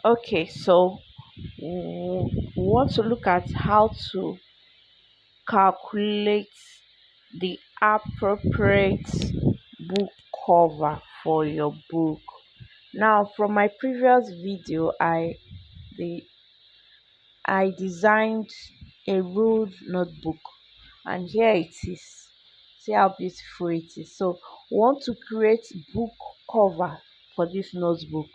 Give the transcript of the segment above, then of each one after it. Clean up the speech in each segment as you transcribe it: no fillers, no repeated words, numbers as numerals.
Okay, so we want to look at how to calculate the appropriate book cover for your book. Now, from my previous video, the I designed a ruled notebook, and here it is. See how beautiful it is. So we want to create book cover for this notebook,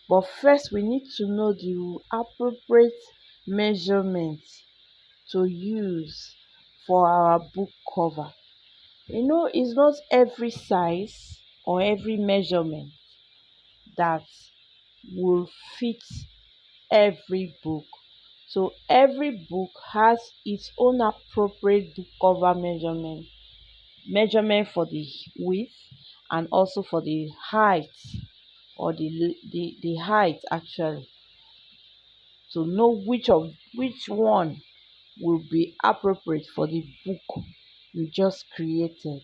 but first we need to know the appropriate measurement to use for our book cover. It's not every size or every measurement that will fit every book. So every book has its own appropriate book cover measurement for the width and also for the height, or the height actually, to know which one will be appropriate for the book you just created.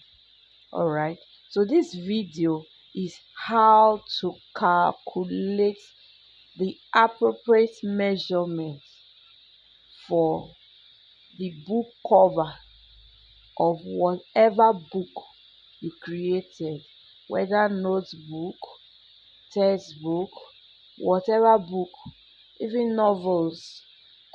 All right, so this video is how to calculate the appropriate measurement for the book cover of whatever book you created, whether notebook, textbook, whatever book, even novels.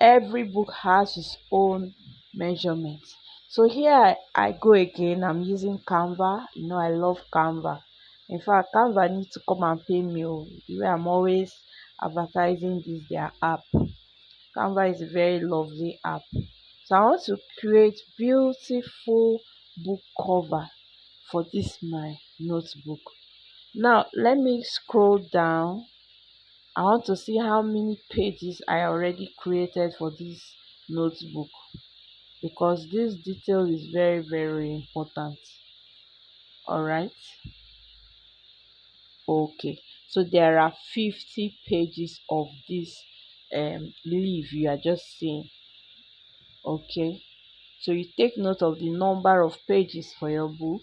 Every book has its own measurement. So here I go again. I'm using Canva. I love Canva. In fact, Canva needs to come and pay me. The way I'm always advertising their app. Canva is a very lovely app. So I want to create beautiful book cover for this my notebook. Now let me scroll down. I want to see how many pages I already created for this notebook, because this detail is very, very important. All right. Okay. So there are 50 pages of this leaf you are just seeing. Okay. So you take note of the number of pages for your book.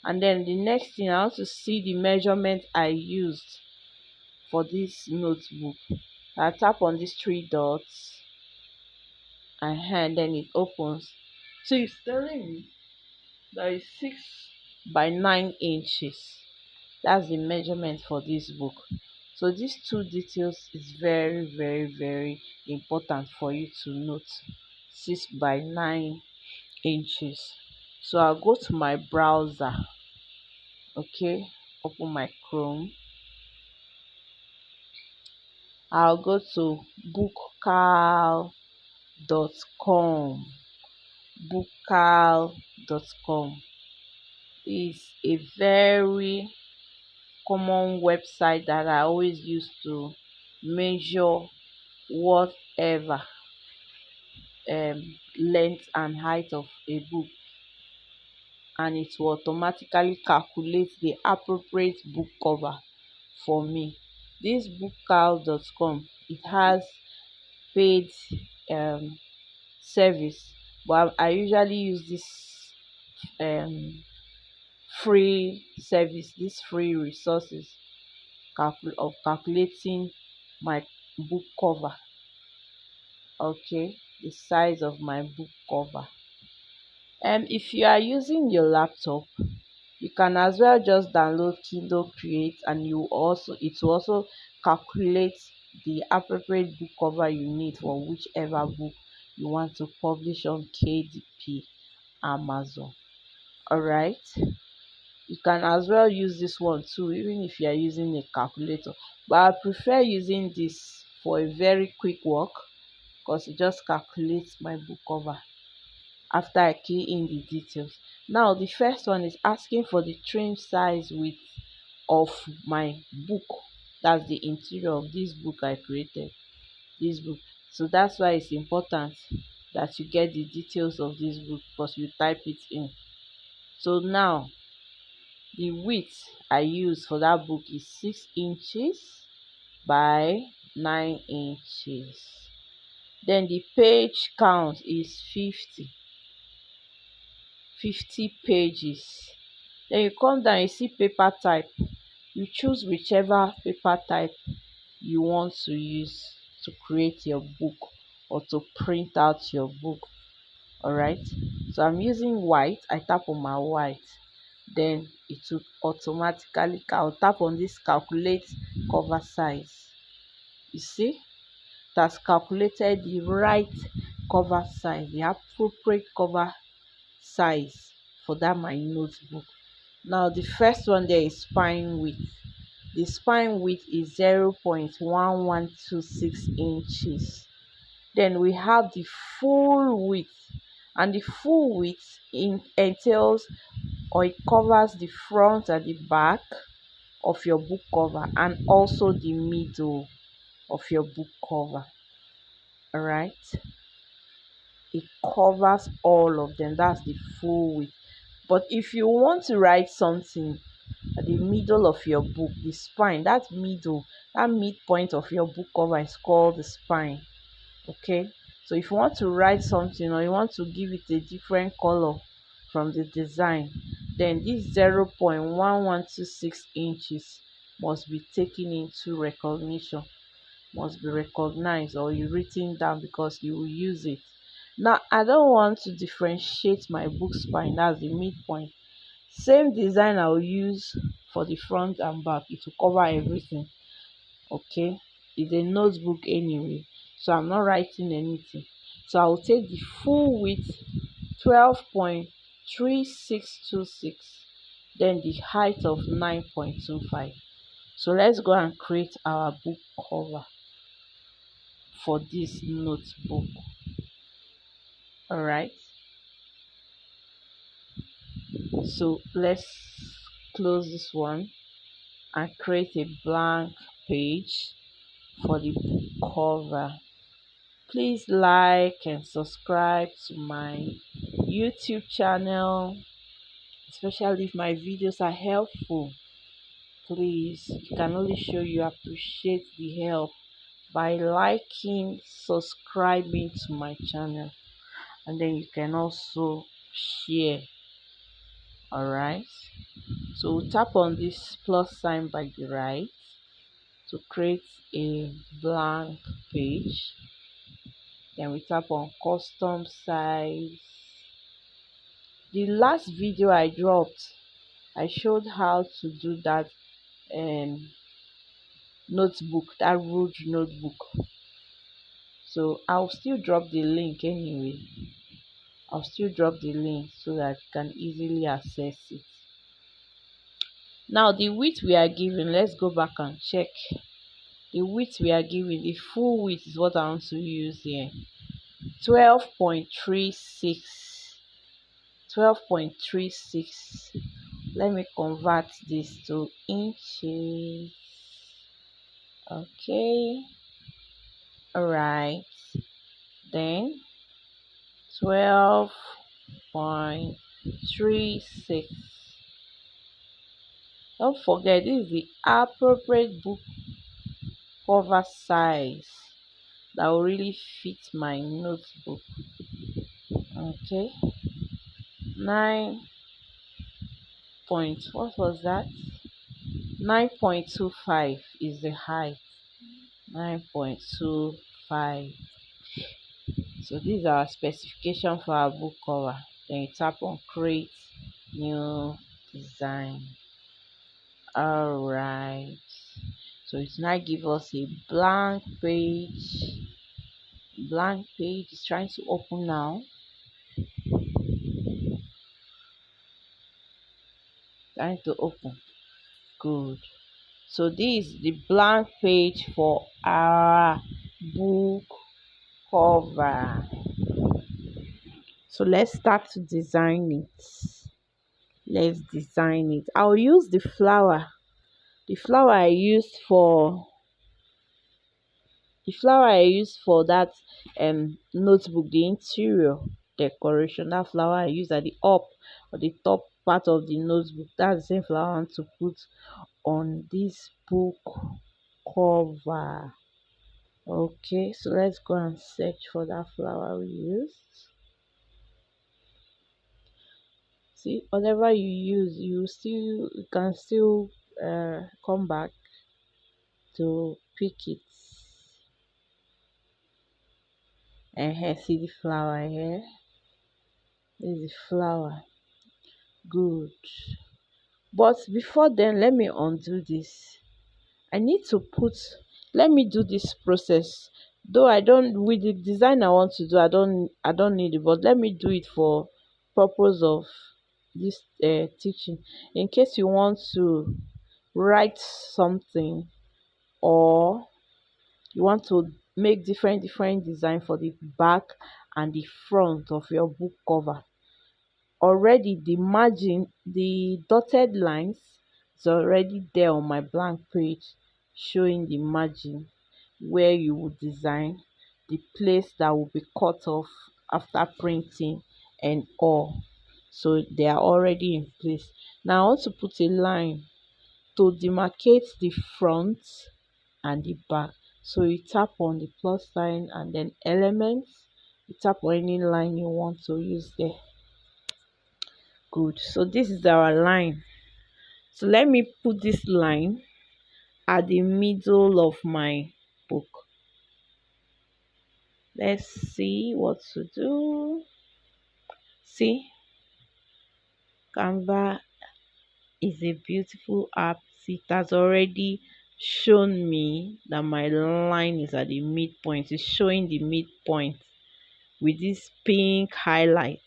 And then the next thing, I want to see the measurement I used for this notebook. I tap on these three dots and then it opens. So it's telling me that it's 6 by 9 inches. That's the measurement for this book. So these two details is very, very, very important for you to note. 6 by 9 inches. So I'll go to my browser. Okay, open my Chrome. I'll go to bookcal.com. bookcal.com is a very common website that I always use to measure whatever length and height of a book, and it will automatically calculate the appropriate book cover for me. This bookcal.com, it has paid service, but I usually use this um free service, this free resources of calculating my book cover. Okay, the size of my book cover. And if you are using your laptop, you can as well just download Kindle Create, and it will also calculate the appropriate book cover you need for whichever book you want to publish on KDP Amazon. All right, you can as well use this one too, even if you are using a calculator, but I prefer using this for a very quick work, because it just calculates my book cover after I key in the details. Now the first one is asking for the trim size width of my book. That's the interior of this book I created. This book. So that's why it's important that you get the details of this book, because you type it in. So now the width I use for that book is 6 inches by 9 inches. Then the page count is 50 pages. Then you come down, you see paper type. You choose whichever paper type you want to use to create your book or to print out your book. All right, so I'm using white. I tap on my white, then it will automatically, I'll tap on this calculate cover size. You see, it has calculated the right cover size, the appropriate cover size for that my notebook. Now the first one there is spine width. The spine width is 0.1126 inches. Then we have the full width, and the full width entails, or it covers the front and the back of your book cover and also the middle of your book cover. All right, it covers all of them. That's the full width. But if you want to write something at the middle of your book, the spine, that middle, that midpoint of your book cover is called the spine. Okay, so if you want to write something or you want to give it a different color from the design, then this 0.1126 inches must be taken into recognition, must be recognized, or you written down, because you will use it. Now I don't want to differentiate my book spine, that's the midpoint. Same design I'll use for the front and back, it will cover everything. Okay, it's a notebook anyway, so I'm not writing anything. So I'll take the full width, 12.3626, then the height of 9.25. So let's go and create our book cover for this notebook. All right, so let's close this one and create a blank page for the book cover. Please like and subscribe to my YouTube channel, especially if my videos are helpful. Please, you can only show you appreciate the help by liking, subscribing to my channel, and then you can also share. All right, so we'll tap on this plus sign by the right to create a blank page. Then we tap on custom size. The last video I dropped, I showed how to do that notebook, that rude notebook. So I'll still drop the link anyway. I'll still drop the link so that you can easily access it. Now the width we are given, let's go back and check. The width we are given, the full width is what I want to use here. 12.36. 12.36. Let me convert this to inches. Okay, all right, then 12.36. Don't forget, this is the appropriate book cover size that will really fit my notebook. Okay, 9 point, what was that? 9.25 is the height. 9.25. So this is our specification for our book cover. Then you tap on create new design. All right, so it's now give us a blank page. Blank page is trying to open now. Trying to open. Good. So this is the blank page for our book cover. So let's start to design it. Let's design it. I'll use the flower. The flower I used for that notebook, the interior decoration, that flower I used at the up or the top part of the notebook, that's the same flower I want to put on this book cover. Okay, so let's go and search for that flower we used. See, whatever you use, you can still come back to pick it. See the flower here. This is the flower. Good. But before then, let me undo this. I need to put, let me do this process. Though I don't, with the design I want to do, I don't need it, but let me do it for purpose of this teaching. In case you want to write something, or you want to make different design for the back and the front of your book cover. Already the margin, the dotted lines is already there on my blank page, showing the margin where you would design, the place that will be cut off after printing and all. So they are already in place. Now I want to put a line to demarcate the front and the back. So you tap on the plus sign and then elements, you tap on any line you want to use there. Good. So this is our line. So let me put this line at the middle of my book. Let's see what to do. See, Canva is a beautiful app. It has already shown me that my line is at the midpoint. It's showing the midpoint with this pink highlight,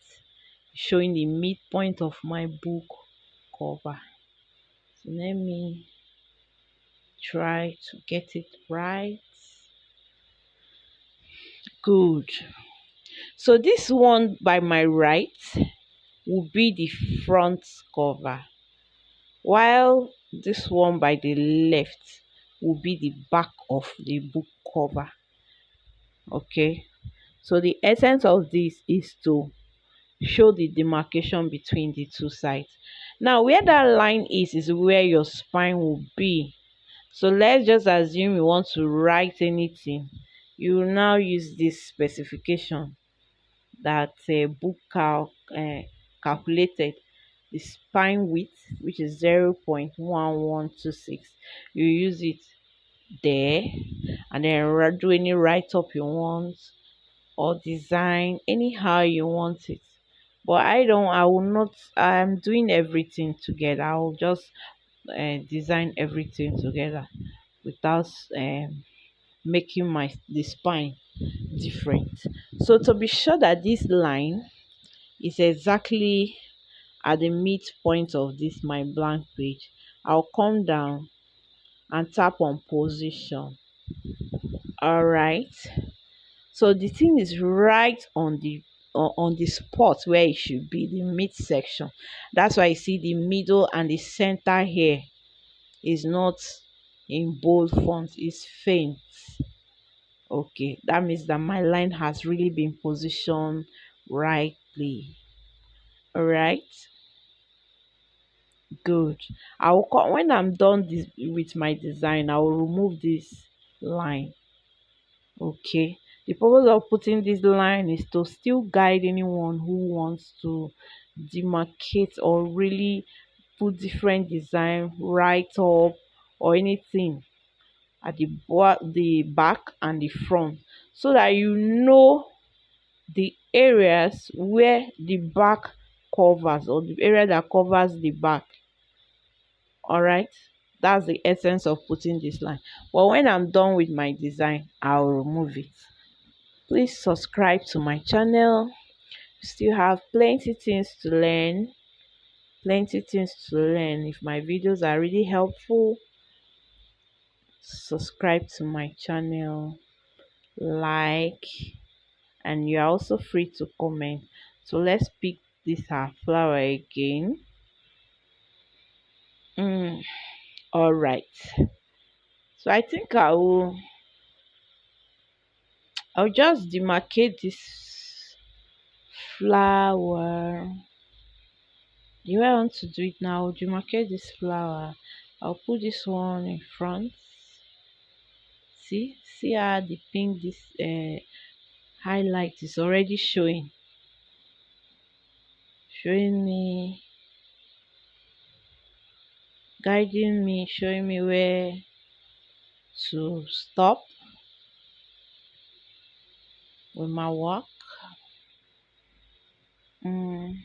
showing the midpoint of my book cover. So let me try to get it right. Good. So this one by my right will be the front cover, while this one by the left will be the back of the book cover. Okay, so the essence of this is to show the demarcation between the two sides. Now where that line is where your spine will be. So let's just assume you want to write anything. You will now use this specification that calculated the spine width, which is 0.1126. You use it there, and then do any write up you want or design anyhow you want it. But I will not, I'm doing everything together. I will just design everything together without making the spine different. So to be sure that this line is exactly at the midpoint of this my blank page, I'll come down and tap on position. All right, so the thing is right on the spot where it should be, the midsection. That's why you see the middle and the center here is not in bold font, it's faint. Okay, that means that my line has really been positioned rightly. All right, good. When I'm done with my design, I will remove this line. Okay, the purpose of putting this line is to still guide anyone who wants to demarcate or really put different design right up or anything at the back and the front, so that you know the areas where the back covers, or the area that covers the back. All right, that's the essence of putting this line. But when I'm done with my design, I'll remove it. Please subscribe to my channel. We still have plenty things to learn. If my videos are really helpful, subscribe to my channel, like, and you're also free to comment. So let's pick this our flower again. All right, so I think I'll just demarcate this flower. The way I want to do it now, I'll demarcate this flower. I'll put this one in front. See how the pink, this highlight is already showing me, guiding me, showing me where to stop with my work. Mm,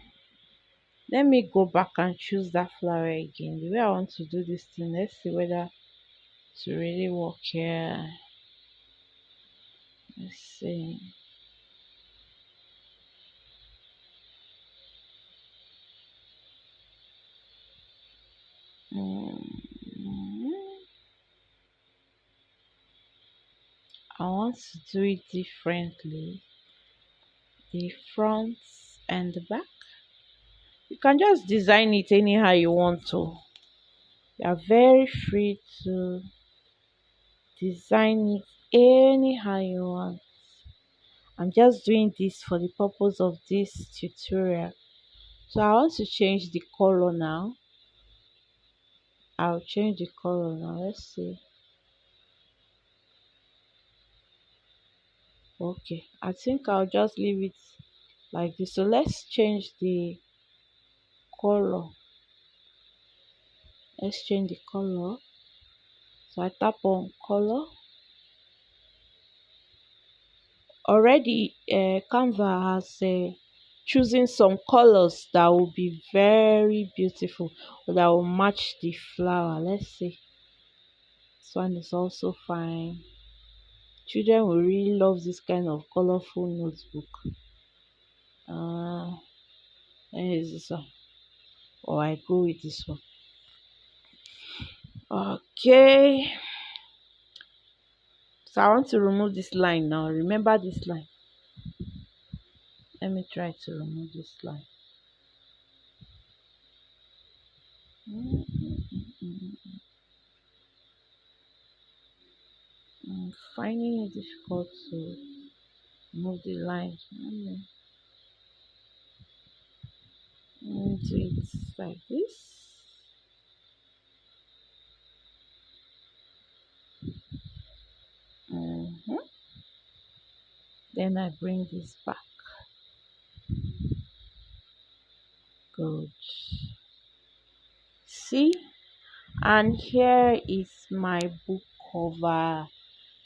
let me go back and choose that flower again. The way I want to do this thing, let's see whether to really work here. Let's see. Mm, I want to do it differently. The front and the back. You can just design it anyhow you want to. You are very free to design it anyhow you want. I'm just doing this for the purpose of this tutorial. So I want to change the color now. I'll change the color now. Let's see. Okay, I think I'll just leave it like this. So let's change the color. Let's change the color. So I tap on color. Already Canva has chosen some colors that will be very beautiful, or that will match the flower. Let's see. This one is also fine. Children will really love this kind of colorful notebook. And is this one, or I go with this one. Okay, so I want to remove this line now. Remember this line. Let me try to remove this line. I'm finding it difficult to move the line. Do it like this. Then I bring this back. Good. See, and here is my book cover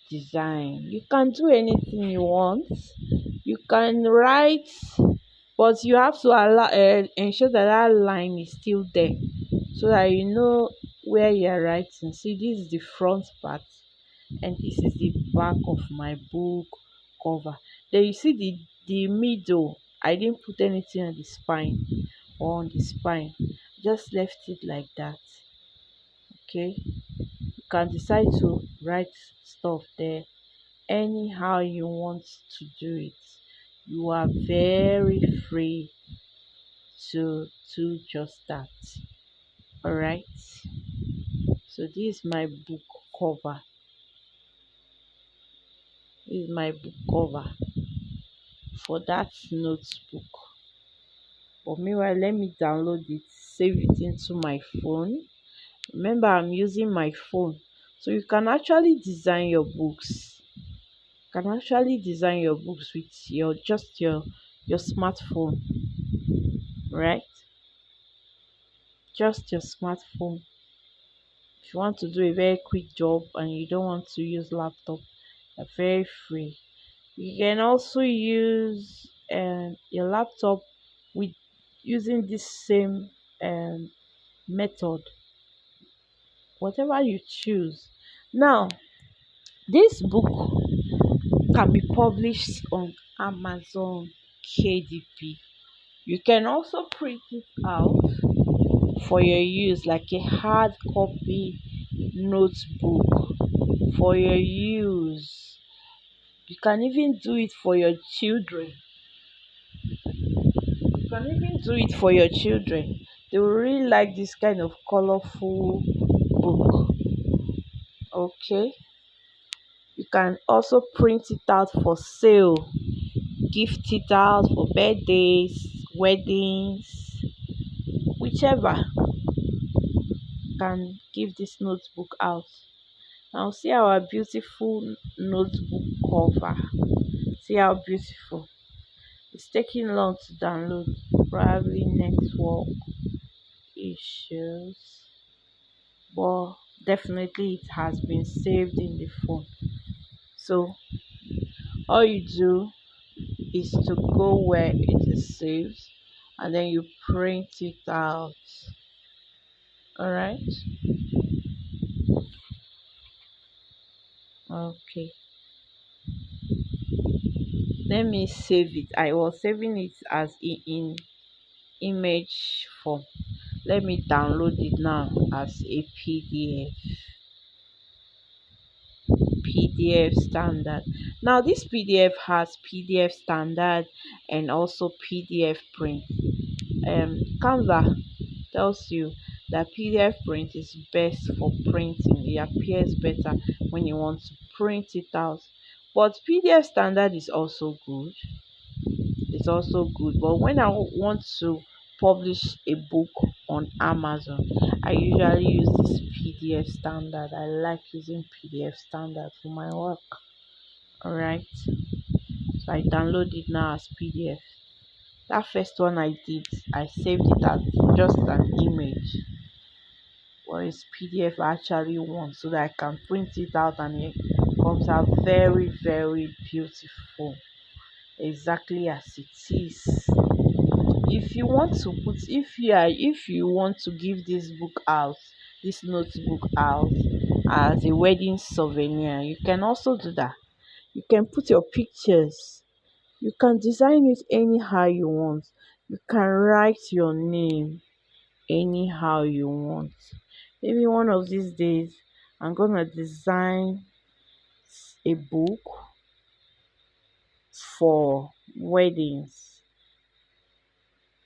design. You can do anything you want. You can write, but you have to ensure that that line is still there, so that you know where you're writing. See, this is the front part, and this is the back of my book cover. Then you see the middle. I didn't put anything on the spine or on the spine, just left it like that. Okay, you can decide to write stuff there anyhow you want to do it. You are very free to do just that. All right, so this is my book cover. This is my book cover for that notebook. But meanwhile, let me download it, save it into my phone. Remember, I'm using my phone, so you can actually design your books. You can actually design your books with your smartphone, right? Just your smartphone. If you want to do a very quick job and you don't want to use laptop, you're very free. You can also use your laptop with using this same method, whatever you choose. Now, this book can be published on Amazon KDP. You can also print it out for your use, like a hard copy notebook for your use. You can even do it for your children. You can even do it for your children. They will really like this kind of colorful book. Okay. You can also print it out for sale, gift it out for birthdays, weddings, whichever. You can give this notebook out. Now see our beautiful notebook cover. See how beautiful. It's taking long to download, probably network issues, but definitely it has been saved in the phone. So all you do is to go where it is saved and then you print it out. All right. Okay, let me save it. I was saving it as in image form. Let me download it now as a PDF standard. Now this PDF has PDF standard and also PDF print. Canva tells you that PDF print is best for printing. It appears better when you want to print it out. But PDF standard is also good. It's also good. But when I want to publish a book on Amazon, I usually use this PDF standard. I like using PDF standard for my work. Alright. So I download it now as PDF. That first one I did, I saved it as just an image. Or it's PDF I actually want so that I can print it out and it comes out very, very beautiful. Exactly as it is. If you want to put if you want to give this book out, this notebook out as a wedding souvenir, you can also do that. You can put your pictures, you can design it anyhow you want, you can write your name anyhow you want. Maybe one of these days I'm gonna design a book for weddings.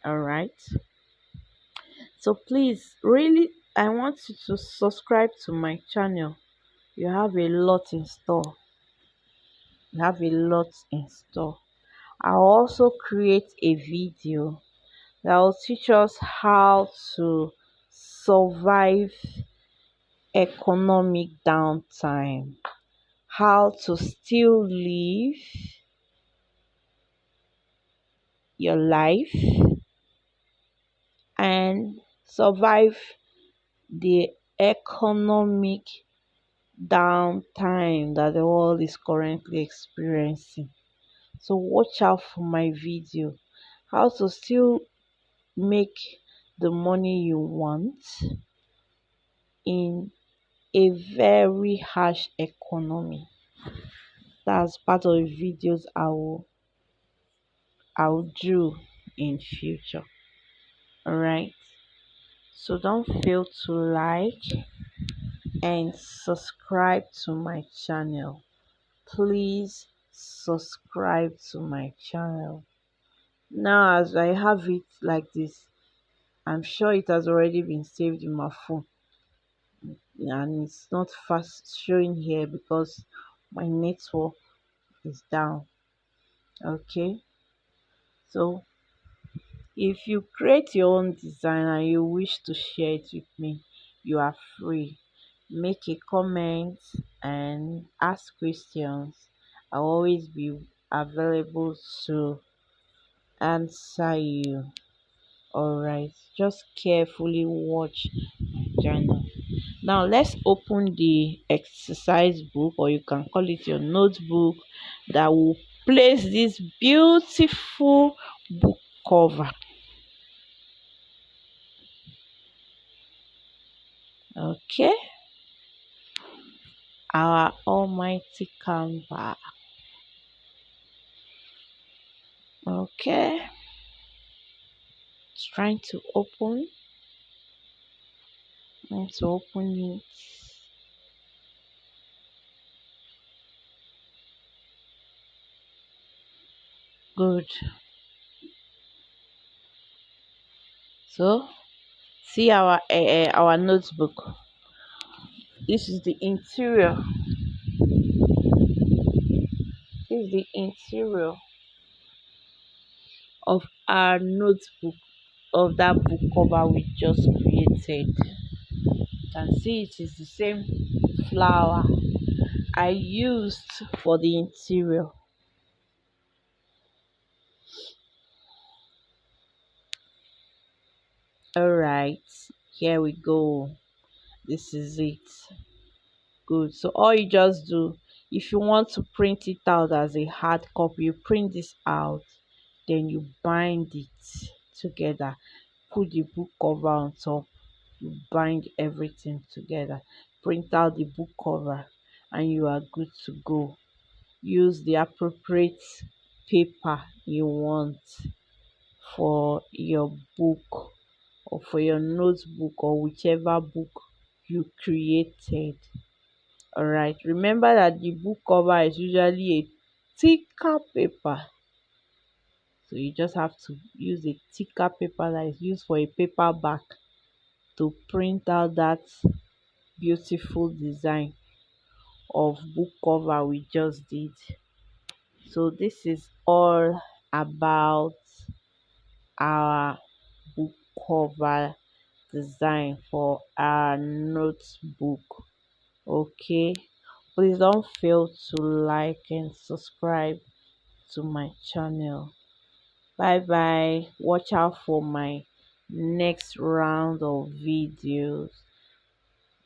All right. So please, really, I want you to subscribe to my channel. You have a lot in store. You have a lot in store. I'll also create a video that will teach us how to survive economic downtime, how to still live your life and survive the economic downtime that the world is currently experiencing. So watch out for my video. How to still make the money you want in a very harsh economy. That's part of the videos I'll do in future. Alright. So don't fail to like and subscribe to my channel. Please subscribe to my channel. Now as I have it like this, I'm sure it has already been saved in my phone and it's not fast showing here because my network is down. Okay, so if you create your own design and you wish to share it with me, you are free. Make a comment and ask questions. I'll always be available to answer you. Alright, just carefully watch my channel. Now let's open the exercise book, or you can call it your notebook, that will place this beautiful book cover. Okay, our almighty Canva. Okay, it's trying to open. Trying to open it. Good. So see our notebook. This is the interior. This is the interior of our notebook, of that book cover we just created. You can see it is the same flower I used for the interior. Alright, here we go. This is it. Good. So all you just do, if you want to print it out as a hard copy, you print this out, then you bind it together, put the book cover on top, you bind everything together, print out the book cover, and you are good to go. Use the appropriate paper you want for your book or for your notebook or whichever book you created. All right, remember that the book cover is usually a thicker paper, so you just have to use a thicker paper that is used for a paperback to print out that beautiful design of book cover we just did. So this is all about our book cover design for our notebook. Okay, please don't fail to like and subscribe to my channel. Bye bye. Watch out for my next round of videos.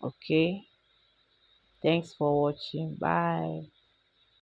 Okay, thanks for watching. Bye.